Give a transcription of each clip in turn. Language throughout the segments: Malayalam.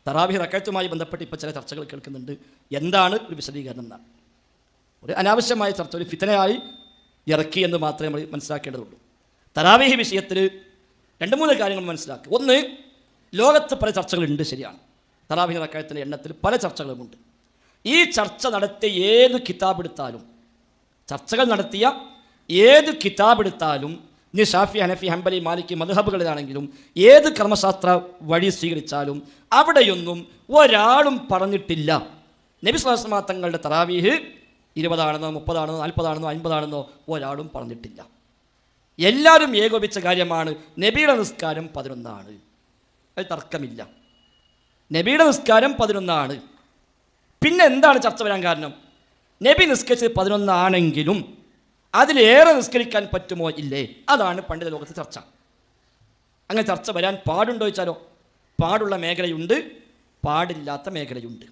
തറാവീഹ് റക്അത്തുമായി ബന്ധപ്പെട്ട് ഇപ്പോൾ ചില ചർച്ചകൾ കേൾക്കുന്നുണ്ട്. എന്താണ് ഒരു വിശദീകരണം എന്നാണ്. ഒരു അനാവശ്യമായ ചർച്ച, ഒരു ഫിത്നയായി ഇറക്കി എന്ന് മാത്രമേ നമ്മൾ മനസ്സിലാക്കേണ്ടതുള്ളൂ. തറാവീഹ് വിഷയത്തിൽ 2-3 കാര്യങ്ങൾ മനസ്സിലാക്കുക. ഒന്ന്, ലോകത്ത് പല ചർച്ചകളുണ്ട്, ശരിയാണ്. തറാവീഹ് റക്അത്തിൻ്റെ എണ്ണത്തിൽ പല ചർച്ചകളുമുണ്ട്. ഈ ചർച്ച നടത്തിയ ഏത് കിതാബെടുത്താലും, ചർച്ചകൾ നടത്തിയ ഏത് കിതാബെടുത്താലും, ഇനി ഷാഫി, ഹനഫി, ഹംബലി, മാലിക്കി മദ്ഹബുകളിലാണെങ്കിലും ഏത് കർമ്മശാസ്ത്ര വഴി സ്വീകരിച്ചാലും അവിടെയൊന്നും ഒരാളും പറഞ്ഞിട്ടില്ല നബി സ്വല്ലല്ലാഹു അലൈഹി വസല്ലം തങ്ങളുടെ തറാവീഹ് 20 ആണെന്നോ 30 ആണെന്നോ 40 ആണെന്നോ 50 ആണെന്നോ ഒരാളും പറഞ്ഞിട്ടില്ല. എല്ലാവരും ഏകോപിച്ച കാര്യമാണ് നബിയുടെ നിസ്കാരം 11 ആണ്. അത് തർക്കമില്ല. നബിയുടെ നിസ്കാരം 11 ആണ്. പിന്നെ എന്താണ് ചർച്ച വരാൻ കാരണം? നബി നിസ്കരിച്ചത് 11 ആണെങ്കിലും അതിലേറെ നിസ്കരിക്കാൻ പറ്റുമോ ഇല്ലേ? അതാണ് പണ്ഡിത ലോകത്തെ ചർച്ച. അങ്ങനെ ചർച്ച വരാൻ പാടുണ്ടോ ചോദിച്ചാലോ, പാടുള്ള മേഖലയുണ്ട്, പാടില്ലാത്ത മേഖലയുണ്ട്.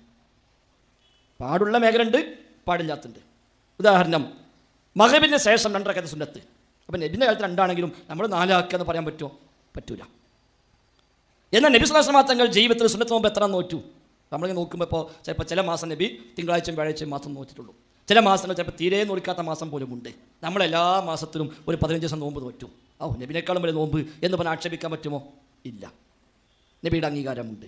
പാടുള്ള മേഖലയുണ്ട്, പാടില്ലാത്തുണ്ട്. ഉദാഹരണം, മഗ്‌രിബിന് ശേഷം 2 റക്അത്ത് സുന്നത്ത്. അപ്പം നബിൻ്റെ കാലത്ത് 2 ആണെങ്കിലും നമ്മൾ 4 ആക്കുക എന്ന് പറയാൻ പറ്റുമോ? പറ്റൂല. എന്നാൽ നബി സ്വല്ലല്ലാഹു അലൈഹി വസല്ലം തങ്ങൾ ജീവിതത്തിൽ സുന്നത്ത് നോമ്പ് എത്ര നോറ്റു? നമ്മളിങ്ങനെ നോക്കുമ്പോൾ ഇപ്പോൾ ചിലപ്പോൾ ചില മാസം നബി തിങ്കളാഴ്ചയും വ്യാഴാഴ്ചയും മാസം നോറ്റിട്ടുള്ളൂ. ചില മാസങ്ങൾ ചിലപ്പോൾ തീരെ നോക്കാത്ത മാസം പോലും ഉണ്ട്. നമ്മളെല്ലാ മാസത്തിലും ഒരു 15 ദിവസം നോമ്പ് നോറ്റു. നബിനേക്കാളും വലിയ നോമ്പ് എന്ന് പറഞ്ഞാൽ ആക്ഷേപിക്കാൻ പറ്റുമോ? ഇല്ല. നബിയുടെ അംഗീകാരമുണ്ട്.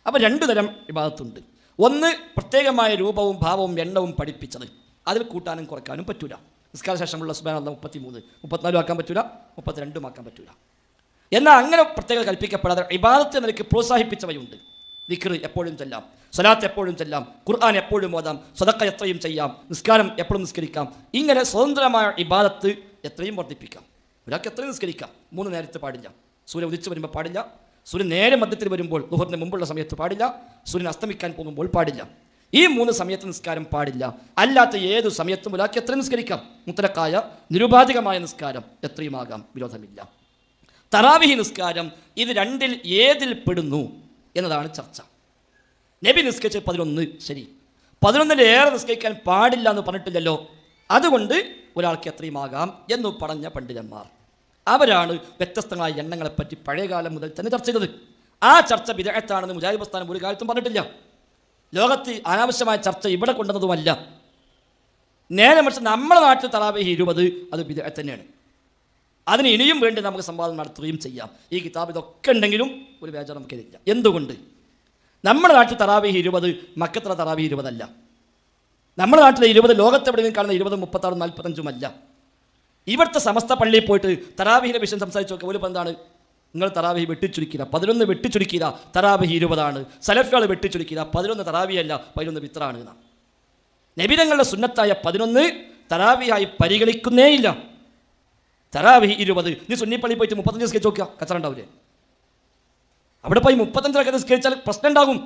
അപ്പോൾ 2 തരം ഇബാദത്തുണ്ട്. ഒന്ന്, പ്രത്യേകമായ രൂപവും ഭാവവും എണ്ണവും പഠിപ്പിച്ചത്. അതിൽ കൂട്ടാനും കുറയ്ക്കാനും പറ്റൂല. നിസ്കാര ശേഷമുള്ള സുബ്ഹാനല്ലാഹ് 33, 34 ആക്കാൻ പറ്റൂല, 32 ആക്കാൻ പറ്റൂല. എന്നാൽ അങ്ങനെ പ്രത്യേകം കൽപ്പിക്കപ്പെടാതെ ഇബാദത്ത് നിലയ്ക്ക് പ്രോത്സാഹിപ്പിച്ചവയുണ്ട്. ദിക്ർ എപ്പോഴും ചെല്ലാം, സ്വലാത്ത് എപ്പോഴും ചെല്ലാം, ഖുർആൻ എപ്പോഴും ഓതാം, സദഖ എത്രയും ചെയ്യാം, നിസ്കാരം എപ്പോഴും നിസ്കരിക്കാം. ഇങ്ങനെ സ്വതന്ത്രമായ ഇബാദത്ത് എത്രയും വർദ്ധിപ്പിക്കാം. ഒരാൾക്ക് എത്രയും നിസ്കരിക്കാം. 3 നേരത്ത് പാടില്ല. സൂര്യൻ ഉദിച്ച് വരുമ്പോൾ പാടില്ല, സൂര്യൻ നേരെ മധ്യത്തിൽ വരുമ്പോൾ ദുഹറിന് മുമ്പുള്ള സമയത്ത് പാടില്ല, സൂര്യൻ അസ്തമിക്കാൻ പോകുമ്പോൾ പാടില്ല. ഈ 3 സമയത്ത് നിസ്കാരം പാടില്ല. അല്ലാത്ത ഏതു സമയത്തും ഒരാൾക്ക് എത്രയും നിസ്കരിക്കാം. മുത്തലക്കായ നിരുപാധികമായ നിസ്കാരം എത്രയുമാകാം, വിരോധമില്ല. തറാവീഹ് നിസ്കാരം ഇത് 2-ൽ ഏതിൽ പെടുന്നു എന്നതാണ് ചർച്ച. നബി നിസ്കരിച്ച് 11, ശരി. 11-ലേറെ നിസ്കരിക്കാൻ പാടില്ല എന്ന് പറഞ്ഞിട്ടില്ലല്ലോ. അതുകൊണ്ട് ഒരാൾക്ക് എത്രയുമാകാം എന്ന് പറഞ്ഞ പണ്ഡിതന്മാർ അവരാണ് വ്യത്യസ്തങ്ങളായ എണ്ണങ്ങളെപ്പറ്റി പഴയകാലം മുതൽ തന്നെ ചർച്ച ചെയ്തത്. ആ ചർച്ച ബിദ്അത്താണെന്ന് മുജാഹിദ് പ്രസ്ഥാനം ഒരു കാലത്തും പറഞ്ഞിട്ടില്ല. ലോകത്ത് അനാവശ്യമായ ചർച്ച ഇവിടെ കൊണ്ടുവന്നതുമല്ല. നേരെ മറിച്ച് നമ്മുടെ നാട്ടിൽ തറാവീഹ് 20 അത് ബിദ്അത്ത് തന്നെയാണ്. അതിന് ഇനിയും വേണ്ടി നമുക്ക് സംവാദം നടത്തുകയും ചെയ്യാം. ഈ കിതാബ് ഇതൊക്കെ ഉണ്ടെങ്കിലും ഒരു ബേജാർ നമുക്കിതില്ല. എന്തുകൊണ്ട്? നമ്മുടെ നാട്ടിൽ തറാവീഹ് 20 മക്കത്തുള്ള തറാവീഹ് 20 അല്ല. നമ്മുടെ നാട്ടിലെ 20 ലോകത്തെവിടെയും കാണുന്ന 20, 36, 45 അല്ല. ഇവിടുത്തെ സമസ്ത പള്ളിയിൽ പോയിട്ട് തറാവീഹിൻ്റെ വിഷയം സംസാരിച്ച് നോക്കുക. ഒരു എന്താണ്, നിങ്ങൾ തറാവീഹ് വെട്ടിച്ചുരുക്കില്ല, 11 വെട്ടിച്ചുരുക്കില്ല, തറാവീഹ് 20 ആണ്. സലഫികൾ വെട്ടിച്ചുരുക്കില്ല, 11 തറാവീഹ് അല്ല, 11 വിത്റാണ് എന്നാണ്. നബിതങ്ങളുടെ സുന്നത്തായ 11 തറാവീഹായി പരിഗണിക്കുന്നേയില്ല. തറാവീഹ് 20. നീ സുന്നിപ്പള്ളി പോയിട്ട് 35 സ്കെച്ച് നോക്കുക, കച്ചറ ഉണ്ടാവില്ലേ? അവിടെ പോയി 35 നിസ്കരിച്ചാൽ പ്രശ്നം ഉണ്ടാകും.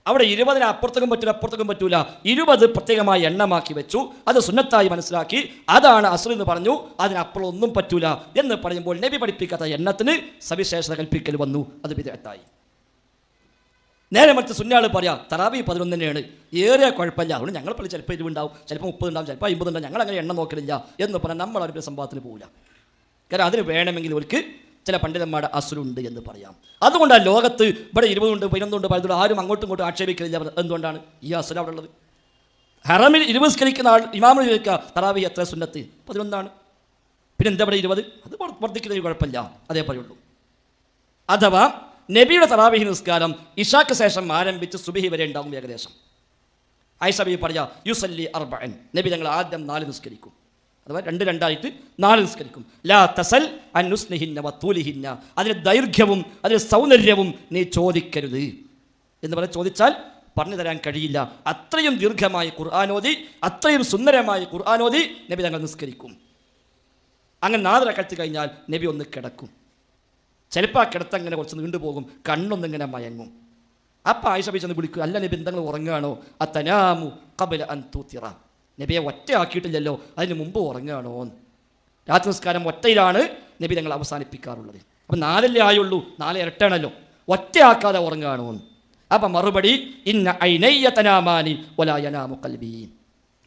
അവിടെ 20 അപ്പുറത്തേക്കും പറ്റൂല, അപ്പുറത്തേക്കും പറ്റൂല. 20 പ്രത്യേകമായി എണ്ണമാക്കി വെച്ചു. അത് സുന്നത്തായി മനസ്സിലാക്കി, അതാണ് അസ്ൽ എന്ന് പറഞ്ഞു. അതിനപ്പുറം ഒന്നും പറ്റൂല എന്ന് പറയുമ്പോൾ നബി പഠിപ്പിക്കാത്ത എണ്ണത്തിന് സവിശേഷത കൽപ്പിക്കൽ വന്നു. അത് ബിദ്അത്തായി. നേരെ മറിച്ച് സുന്നിയാൾ പറയാം തറാവീഹ് 11 തന്നെയാണ്, ഏറെ കുഴപ്പമില്ല. അതുകൊണ്ട് ഞങ്ങൾ പള്ളി ചിലപ്പോൾ 20 ഉണ്ടാവും, ചിലപ്പോൾ 30 ഉണ്ടാവും, ചിലപ്പോൾ 50 ഉണ്ടാവും, ഞങ്ങൾ അങ്ങനെ എണ്ണം നോക്കലില്ല എന്ന് പറഞ്ഞാൽ നമ്മൾ അവരുടെ സംഭവത്തിന് പോകില്ല. കാരണം അതിന് വേണമെങ്കിൽ അവർക്ക് ചില പണ്ഡിതന്മാരുടെ അസുലുണ്ട് എന്ന് പറയാം. അതുകൊണ്ടാണ് ലോകത്ത് ഇവിടെ 20 ഉണ്ട്, 11 ഉണ്ട്, 12 ആരും അങ്ങോട്ടും ഇങ്ങോട്ടും ആക്ഷേപിക്കലില്ല. എന്തുകൊണ്ടാണ് ഈ അസുല അവിടെ ഉള്ളത്? ഹറമിൽ 20 സ്കരിക്കുന്ന ആൾ ഇമാമിന് ചോദിക്കുക തറാവീഹ് എത്ര സുന്നത്ത്? 11 പിന്നെ എന്താ ഇവിടെ 20? അത് വർദ്ധിക്കുന്നതിന് കുഴപ്പമില്ല, അതേപോലെയുള്ളൂ. അഥവാ നബിയുടെ തറാവീഹ് നിസ്കാരം ഇശാക്ക് ശേഷം ആരംഭിച്ച് സുബഹി വരെ ഉണ്ടാകും ഏകദേശം. ആയിഷ ബീവി പറയാ യുസല്ലി 40, നബി ഞങ്ങൾ ആദ്യം 4 നിസ്കരിക്കും, അഥവാ 2 4 നിസ്കരിക്കും. ലാ തസൽ അൻ നുസ്നിഹിന്ന വതൂലിഹിന്ന, അതിന് ദൈർഘ്യവും അതിന് സൗന്ദര്യവും നീ ചോദിക്കരുത് എന്ന് പറഞ്ഞാൽ ചോദിച്ചാൽ പറഞ്ഞു തരാൻ കഴിയില്ല. അത്രയും ദീർഘമായി ഖുർആനോദി, അത്രയും സുന്ദരമായി ഖുർആനോദി നബി തങ്ങൾ നിസ്കരിക്കും. അങ്ങനെ 4 റക്അത്ത് കഴിഞ്ഞാൽ നബി ഒന്ന് കിടക്കും. ചിലപ്പോൾ ആ കിടത്തങ്ങനെ കുറച്ച് നീണ്ടുപോകും, കണ്ണൊന്നിങ്ങനെ മയങ്ങും. അപ്പം ആയിഷ ബീവി ചെന്ന് വിളിക്കും, അല്ല നബി എന്തെങ്കിലും ഉറങ്ങുകയാണോ? അത്തനാമു ഖബല അൻ തൂത്തിറ, നബിയെ ഒറ്റ ആക്കിയിട്ടില്ലല്ലോ, അതിന് മുമ്പ് ഉറങ്ങുകയാണോ? രാത്രി നിസ്കാരം ഒറ്റയിലാണ് നബി തങ്ങൾ അവസാനിപ്പിക്കാറുള്ളത്. അപ്പം 4 ആയുള്ളൂ, 4 ഇരട്ടാണല്ലോ, ഒറ്റയാക്കാതെ ഉറങ്ങുകയാണോ? അപ്പം മറുപടി ഇന്ന ഐനയ്യ തനാമാനി വലാ യനാമു ഖൽബി,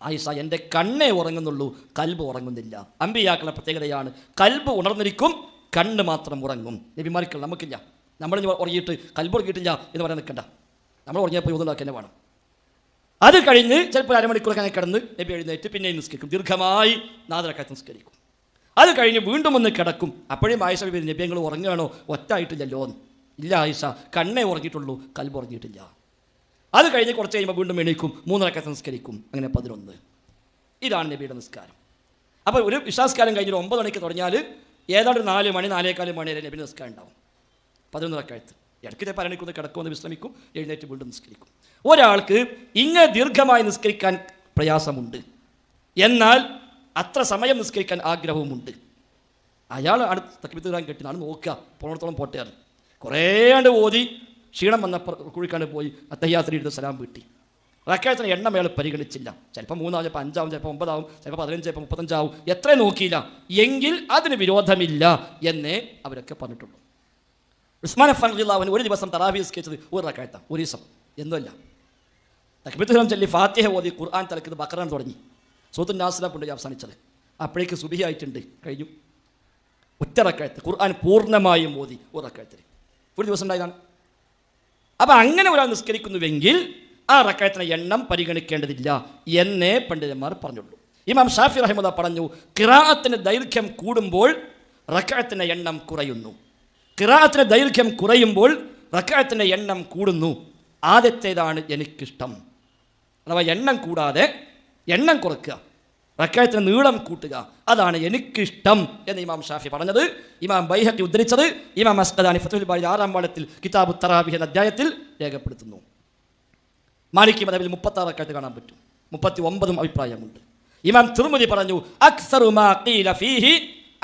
ആയിഷ എൻ്റെ കണ്ണേ ഉറങ്ങുന്നുള്ളൂ, കൽബ് ഉറങ്ങുന്നില്ല. അമ്പിയാക്കളുടെ പ്രത്യേകതയാണ്, കൽബ് ഉണർന്നിരിക്കും, കണ്ണ് മാത്രം ഉറങ്ങും. നബിമാർക്കുള്ള നമുക്കില്ല. നമ്മൾ ഉറങ്ങിയിട്ട് കൽബ് ഉറങ്ങിയിട്ടില്ല എന്ന് പറയാൻ നിൽക്കണ്ട. നമ്മൾ ഉറങ്ങിയപ്പോൾ ഊതുണ്ടാക്കി തന്നെ വേണം. അത് കഴിഞ്ഞ് ചിലപ്പോൾ അരമണിക്കൂറൊക്കെ അങ്ങനെ കിടന്ന് നബി എഴുന്നേറ്റ് പിന്നെയും നിസ്കരിക്കും, ദീർഘമായി 4 റക്അത്ത് നിസ്കരിക്കും. അത് കഴിഞ്ഞ് വീണ്ടും ഒന്ന് കിടക്കും. അപ്പോഴും ആയിഷ ബീബി നബി നിങ്ങൾ ഉറങ്ങുകയാണോ? ഒറ്റായിട്ടില്ലല്ലോ. ഇല്ല ആയിഷ, കണ്ണേ ഉറങ്ങിയിട്ടുള്ളൂ, കൽബ് ഉറങ്ങിയിട്ടില്ല. അത് കഴിഞ്ഞ് കുറച്ച് കഴിയുമ്പോൾ വീണ്ടും എണീക്കും, 3 റക്അത്ത് നിസ്കരിക്കും. അങ്ങനെ 11. ഇതാണ് നബിയുടെ നിസ്കാരം. അപ്പോൾ ഒരു വിശ്വാസകാലം കഴിഞ്ഞൊരു 9 മണിക്ക് തുടങ്ങിയാൽ ഏതാണ്ട് 4 മണി 4:15 മണി വരെ നബി നിസ്കാരം ഉണ്ടാവും. 11 റക്അത്ത്. ഇടയ്ക്ക് പരണിക്കൊന്ന് കിടക്കുമെന്ന് വിശ്രമിക്കും, എഴുന്നേറ്റ് വീണ്ടും നിസ്കരിക്കും. ഒരാൾക്ക് ഇങ്ങനെ ദീർഘമായി നിസ്കരിക്കാൻ പ്രയാസമുണ്ട്, എന്നാൽ അത്ര സമയം നിസ്കരിക്കാൻ ആഗ്രഹവുമുണ്ട്. അയാൾ അടുത്ത് തക്ബീർ ഇടാൻ കെട്ടിനാണ് നോക്കുക, പോണത്തോളം പോട്ടെയാണ്. കുറേ ആണ്ട് ഓതി ക്ഷീണം വന്നപ്പോൾ കുഴിക്കാണ്ട് പോയി അത്തഹിയ്യാത്തിൽ ഇരുന്ന് സലാം വീട്ടി. റക്അത്തിന് എണ്ണം അയാൾ പരിഗണിച്ചില്ല. ചിലപ്പോൾ 3 ആവും, ചിലപ്പോൾ 5 ആവും, ചിലപ്പോൾ 9 ആവും, ചിലപ്പോൾ 15, ചിലപ്പോൾ 35 ആവും. എത്ര നോക്കിയില്ല എങ്കിൽ അതിന് വിരോധമില്ല എന്നേ അവരൊക്കെ പറഞ്ഞിട്ടുള്ളൂ. ഉസ്മാൻ അഫ്ഫാൻ റളിയല്ലാഹു അൻഹു ഒരു ദിവസം തറാവീഹ് നിസ്കരിച്ചത് 1 റക്അത്താണ്, ഒരു ദിവസം എന്നുമല്ല. തക്ബീർ ചൊല്ലി ഫാത്തിഹ ഓതി ഖുർആൻ തലക്കിത് ബഖറ തുടങ്ങി, സൂറത്തുൻ നാസില കൊണ്ട് അവസാനിച്ചത്. അപ്പോഴേക്ക് സുബഹി ആയിട്ടുണ്ട്, കഴിഞ്ഞു. 1 റക്അത്ത് ഖുർആൻ പൂർണ്ണമായും ഓതി 1 റക്അത്തിൽ ഒരു ദിവസം ഉണ്ടായതാണ്. അപ്പം അങ്ങനെ ഒരാൾ നിസ്കരിക്കുന്നുവെങ്കിൽ ആ റക്അത്തിന് എണ്ണം പരിഗണിക്കേണ്ടതില്ല എന്നേ പണ്ഡിതന്മാർ പറഞ്ഞുള്ളൂ. ഇമാം ഷാഫി റഹിമഹുല്ലാഹ് പറഞ്ഞു, ഖിറാഅത്തിന് ദൈർഘ്യം കൂടുമ്പോൾ റക്അത്തിന്റെ എണ്ണം കുറയുന്നു. ഖിറാഅത്തിന്റെ ദൈർഘ്യം കുറയുമ്പോൾ റക്അത്തിന്റെ എണ്ണം കൂടുന്നു. ആദ്യത്തേതാണ് എനിക്കിഷ്ടം. അഥവാ എണ്ണം കൂടാതെ എണ്ണം കുറയ്ക്കുക, റക്അത്തിന് നീളം കൂട്ടുക, അതാണ് എനിക്കിഷ്ടം എന്ന് ഇമാം ഷാഫി പറഞ്ഞത്. ഇമാം ബൈഹഖി ഉദ്ധരിച്ചത് ഇമാം അസ്ഖലാനി ഫത്ഹുൽ ബാരിയിൽ 6-ാം വാള്യത്തിൽ കിതാബു തറാവീഹ് എന്ന അധ്യായത്തിൽ രേഖപ്പെടുത്തുന്നു. മാലിക്കി മദ്ഹബിൽ 36 റക്അത്ത് കാണാൻ പറ്റും, 39 അഭിപ്രായമുണ്ട്. ഇമാം തിർമിദി പറഞ്ഞു, അക്സറു മാ ഖീല ഫീഹി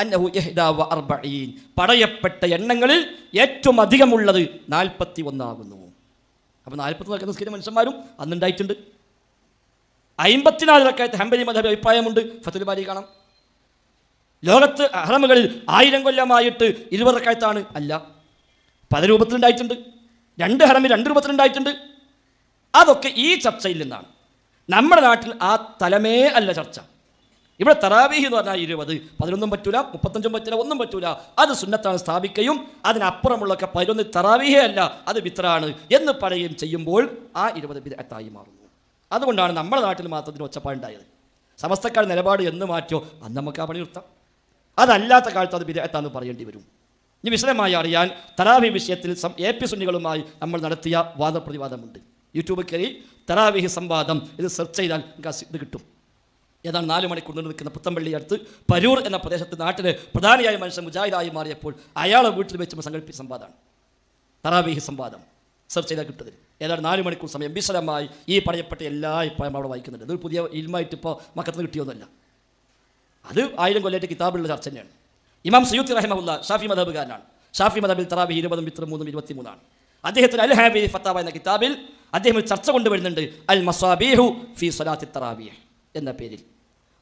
അന്നഹു 41. പറയപ്പെട്ട എണ്ണങ്ങളിൽ ഏറ്റവും അധികമുള്ളത് 41 ആകുന്നു. അപ്പോൾ 41 നിസ്കരിക്കുന്ന മനുഷ്യന്മാരും അന്നുണ്ടായിട്ടുണ്ട്. 54 റക്അത്ത് ഹംബലി മദ്ഹബ് അഭിപ്രായമുണ്ട്, ഫത്ഹുൽ ബാരി കാണാം. ലോകത്ത് ഹറമുകളിൽ 1000 കൊല്ലമായിട്ട് 20 റക്അത്താണ് അല്ല, പല രൂപത്തിലുണ്ടായിട്ടുണ്ട്. 2 ഹറമിൽ 2 രൂപത്തിലുണ്ടായിട്ടുണ്ട്. അതൊക്കെ ഈ ചർച്ചയിൽ നിന്നാണ്. നമ്മുടെ നാട്ടിൽ ആ തലമേ അല്ല ചർച്ച. ഇവിടെ തറാവീഹ് എന്ന് പറഞ്ഞാൽ 20, 11 പറ്റൂല, 35 പറ്റില്ല, ഒന്നും പറ്റൂല. അത് സുന്നത്താണ് സ്ഥാപിക്കുകയും അതിനപ്പുറമുള്ളൊക്കെ 11 തറാവീഹേ അല്ല, അത് വിത്റാണ് എന്ന് പറയുകയും ചെയ്യുമ്പോൾ ആ 20 ബിദ്അത്തായി മാറുന്നു. അതുകൊണ്ടാണ് നമ്മുടെ നാട്ടിൽ മാത്രത്തിന് ഒച്ചപ്പാടുണ്ടായത്. സമസ്തക്കാർ നിലപാട് എന്ന് മാറ്റിയോ അന്ന് നമുക്ക് ആ പണി നിർത്താം. അതല്ലാത്ത കാലത്ത് അത് ബിദ്അത്താന്ന് പറയേണ്ടി വരും. ഇനി വിശദമായി അറിയാൻ തറാവീഹ് വിഷയത്തിൽ AP സുന്നികളുമായി നമ്മൾ നടത്തിയ വാദപ്രതിവാദമുണ്ട്. യൂട്യൂബിൽ കയറി തറാവീഹ് സംവാദം ഇത് സെർച്ച് ചെയ്താൽ ഇത് കിട്ടും. ഏതാണ്ട് 4 മണിക്കൂർ നീണ്ടു നിൽക്കുന്ന പുത്തമ്പള്ളി അടുത്ത് പരൂർ എന്ന പ്രദേശത്ത് നാട്ടിലെ പ്രധാനിയായ മനുഷ്യൻ മുജാഹിദായി മാറിയപ്പോൾ അയാളെ വീട്ടിൽ വെച്ച് സംഘടിപ്പിച്ച സംവാദമാണ് തറാവീഹ് സംവാദം. സെർച്ച് ചെയ്താൽ കിട്ടുന്നത് ഏതാണ്ട് 4 മണിക്കൂർ സമയം വിശദമായി ഈ പറയപ്പെട്ട എല്ലാ ഇപ്പോഴും അവിടെ വായിക്കുന്നുണ്ട്. ഇതൊരു പുതിയ ഇൽമായിട്ട് ഇപ്പോൾ മക്കത്തിന് കിട്ടിയൊന്നുമല്ല, അത് 1000 കൊല്ലത്തെ കിതാബിലുള്ള ചർച്ച തന്നെയാണ്. ഇമാം സയ്യൂത്തി റഹിമഹുല്ലാ ഷാഫി മദ്ഹബുകാരനാണ്. ഷാഫി മദ്ഹബിൽ തറാവീഹ് 20, വിത്ർ 3, 23 അദ്ദേഹത്തിന് അൽ ഹാബി ഫത്താവ എന്ന കിതാബിൽ അദ്ദേഹം ഒരു ചർച്ച കൊണ്ടുവരുന്നുണ്ട്, അൽ മസാബീഹു ഫി സ്വലാത്തി തറാവീഹ് എന്ന പേരിൽ.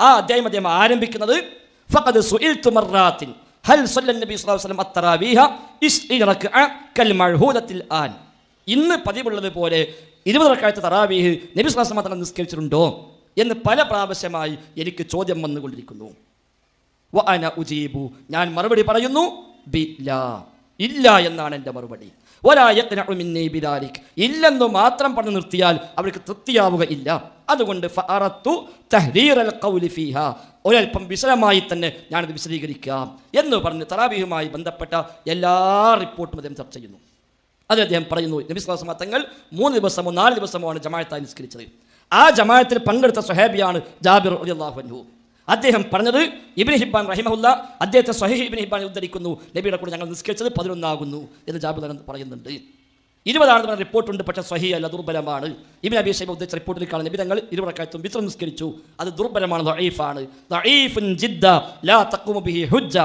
ആ അദ്ദേഹം ആരംഭിക്കുന്നത് ഫഖദ് സുഇൽതു മർറാത്തിൻ ഹൽ സല്ലൻ നബി സ്വല്ലല്ലാഹു അലൈഹി വസല്ലം അത്തറാവീഹ 20 റക്അ കൽ മഅഹൂദത്തിൽ ആൻ. ഇന്ന് പതിവുള്ളത് പോലെ 20 റക്അത്ത് തറാവീഹ് നബി സ്വല്ലല്ലാഹു അലൈഹി വസല്ലം നിസ്കരിച്ചിട്ടുണ്ടോ എന്ന് പല പ്രാവശ്യമായി എനിക്ക് ചോദ്യം വന്നുകൊണ്ടിരിക്കുന്നു. വ അന ഉജീബു, ഞാൻ മറുപടി പറയുന്നു, ബില്ലാ, ഇല്ല എന്നാണ് എൻ്റെ മറുപടി. വലാ യഖ്നഉ മിന്നി ബിദാലിക്, ഇല്ലെന്ന് മാത്രം പറഞ്ഞു നിർത്തിയാൽ അവർക്ക് തൃപ്തിയാവുക ഇല്ല. അതുകൊണ്ട് ഫഅറത്തു തഹ്രീറൽ ഖൗലി ഫീഹാ, ഒരൽപ്പം വിശദമായി തന്നെ ഞാനത് വിശദീകരിക്കാം എന്ന് പറഞ്ഞ് തറാവീഹുമായി ബന്ധപ്പെട്ട എല്ലാ റിപ്പോർട്ടും അദ്ദേഹം ചർച്ച ചെയ്യുന്നു. അത് അദ്ദേഹം പറയുന്നു, നബി സ്വല്ലല്ലാഹു അലൈഹി വസല്ലം തങ്ങൾ 3 ദിവസമോ 4 ദിവസമോ ആണ് ജമാഅത്തായി നിസ്കരിച്ചത്. ആ ജമാഅത്തിൽ പങ്കെടുത്ത സ്വഹാബിയാണ് ജാബിർ റളിയല്ലാഹു അൻഹു. അദ്ദേഹം പറഞ്ഞത് ഇബ്നു ഹിബ്ബാൻ റഹിമഹുല്ലാ അദ്ദേഹത്തെ സ്വഹീഹ് ഇബ്നു ഹിബ്ബാൻ ഉദ്ധരിക്കുന്നു, നബിയുടെ കൂടെ ഞങ്ങൾ നിസ്കരിച്ചത് 11 ആകുന്നു എന്ന് ജാബിർ പറയുന്നുണ്ട്. 20 ആണെന്ന് പറഞ്ഞ റിപ്പോർട്ടുണ്ട്, പക്ഷേ സ്വഹീഹ് അല്ല, ദുർബലമാണ്. ഇബ്നു അബീ ഷൈബ ഉദ്ധരിച്ച റിപ്പോർട്ടിൽ കാണുന്ന നബി തങ്ങൾ 20 റക്അത്തും വിത്ർ നിസ്കരിച്ചു, അത് ദുർബലമാണ്, ദഈഫാണ്. ദഈഫുൻ ജിദ്ദ ലാ തഖൂമു ബിഹി ഹുജ്ജ,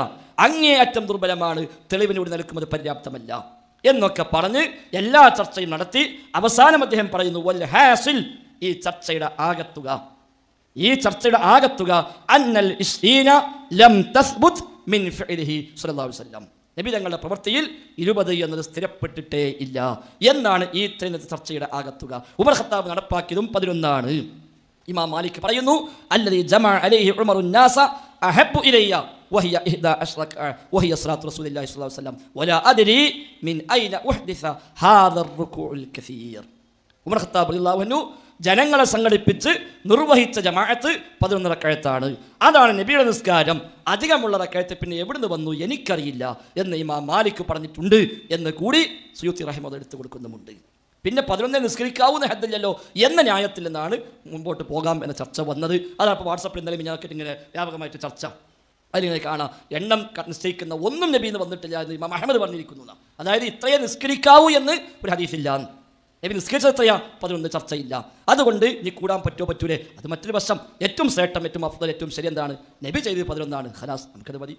അങ്ങേയറ്റം ദുർബലമാണ്, തെളിവിനോട് നിൽക്കുന്നത് പര്യാപ്തമല്ല എന്നൊക്കെ പറഞ്ഞ് എല്ലാ ചർച്ചയും നടത്തി അവസാനം അദ്ദേഹം പറയുന്നു, വൽ ഹാസിൽ, ഈ ചർച്ചയുടെ ആകത്തുക അന്നൽ ഇസ്രീന ലം തസ്ബുത് മിൻ ഫിഅലിഹി സ്വല്ലല്ലാഹു അലൈഹി വസല്ലം, നബി തങ്ങളുടെ പ്രവൃത്തിയിൽ 20 എന്നത് സ്ഥിരപ്പെട്ടിട്ടേ ഇല്ല എന്നാണ് ഈ ചർച്ചയുടെ ആകത്തുക. ഉമർ ഖത്താബ് നടപ്പാക്കിയതും 11 ആണ്. ഇമാം മാലിക് പറയുന്നു, അല്ലദീ ജമഅ അലൈഹി ഉമറുൻ നാസ അഹബ്ബു ഇലയ്യ വഹിയ 11 വഹിയ സ്വലാത്തു റസൂലില്ലാഹി സ്വല്ലല്ലാഹു അലൈഹി വസല്ലം വലാ അദ്രി മിൻ ഐന ഉഹ്ദിസ ഹാദാ റുകൂഉൽ കസീർ. ഉമർ ഖത്താബ് റളിയല്ലാഹു അൻഹു ജനങ്ങളെ സംഘടിപ്പിച്ച് നിർവഹിച്ച ജമാഅത്ത് 11 റക്അത്താണ്. അതാണ് നബിയുടെ നിസ്കാരം. അധികമുള്ള റക്അത്ത് പിന്നെ എവിടുന്ന് വന്നു എനിക്കറിയില്ല എന്ന് ഇമാം മാലിക് പറഞ്ഞിട്ടുണ്ട് എന്ന് കൂടി സുയൂത്തി റഹിമഹുല്ലാഹ് എടുത്തു കൊടുക്കുന്നുമുണ്ട്. പിന്നെ 11 നിസ്കരിക്കാവുന്ന ഹദ്ദില്ലല്ലോ എന്ന ന്യായത്തിൽ നിന്നാണ് മുമ്പോട്ട് പോകാം എന്ന ചർച്ച വന്നത്. അതാണ് ഇപ്പോൾ വാട്സപ്പിൽ ഇന്നലെ മിഞ്ഞാക്കിട്ട് ഇങ്ങനെ വ്യാപകമായിട്ട് ചർച്ച. അതിങ്ങനെ കാണാം, എണ്ണം നിശ്ചയിക്കുന്ന ഒന്നും നബി എന്ന് വന്നിട്ടില്ല എന്ന് ഇമാം അഹ്മദ് പറഞ്ഞിരിക്കുന്നു. അതായത് ഇത്രയേ നിസ്കരിക്കാവൂ എന്ന് ഒരു ഹദീസില്ല. നബി നിസ്കരിച്ചത് എത്രയാ 11 ചർച്ചയില്ല. അതുകൊണ്ട് നീ കൂടാൻ പറ്റുമോ പറ്റൂലേ, അത് മറ്റൊരു വശം. ഏറ്റവും ശ്രേഷ്ഠം, ഏറ്റവും അഫ്ദൽ, ഏറ്റവും ശരി എന്താണ്? നബി ചെയ്തത് 11 ഖലാസ്, നമുക്കത് മതി.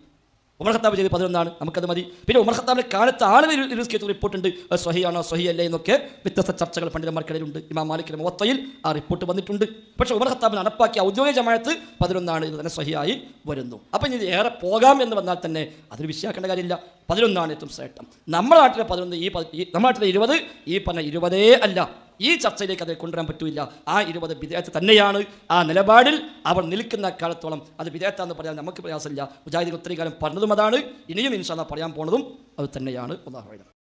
ഉമർ ഖത്താബ് ചെയ്ത് 11 നമുക്കത് മതി. പിന്നെ ഉമർ ഖത്താബിന്റെ കാലത്ത് ആളുകൾ നിസ്കരിച്ച റിപ്പോർട്ടുണ്ട്, സ്വഹിയാണോ സ്വഹിയല്ലേ എന്നൊക്കെ വ്യത്യസ്ത ചർച്ചകൾ പണ്ഡിതന്മാർക്കിടയിലുണ്ട്. ഇമാം മാലിക്കിന്റെ മുവത്തയിൽ ആ റിപ്പോർട്ട് വന്നിട്ടുണ്ട്. പക്ഷേ ഉമർ ഖത്താബ് നടപ്പാക്കിയ ഔദ്യോഗിക ജമാഅത്ത് 11 എന്ന് തന്നെ സ്വഹിയായി വരുന്നു. അപ്പം ഇനി ഏറെ പോകാം എന്ന് വന്നാൽ തന്നെ അതൊരു വിഷയമാക്കേണ്ട കാര്യമില്ല. 11 ഏറ്റവും ശ്രേഷ്ഠം. നമ്മുടെ നാട്ടിലെ 11, നമ്മുടെ നാട്ടിലെ 20 ഈ പറഞ്ഞ 20 അല്ല. ഈ ചർച്ചയിലേക്ക് അത് കൊണ്ടുവരാൻ പറ്റില്ല. ആ 20 ബിദ്അത്ത് തന്നെയാണ്. ആ നിലപാടിൽ അവർ നിൽക്കുന്ന കാലത്തോളം അത് ബിദ്അത്താന്ന് പറയാൻ നമുക്ക് പ്രയാസമില്ല. മുജാഹിദീൻ ഒത്തിരി കാലം പറഞ്ഞതും അതാണ്, ഇനിയും ഇൻഷാ അല്ലാഹ് പറയാൻ പോണതും അത് തന്നെയാണ്. അല്ലാഹു അഅലം.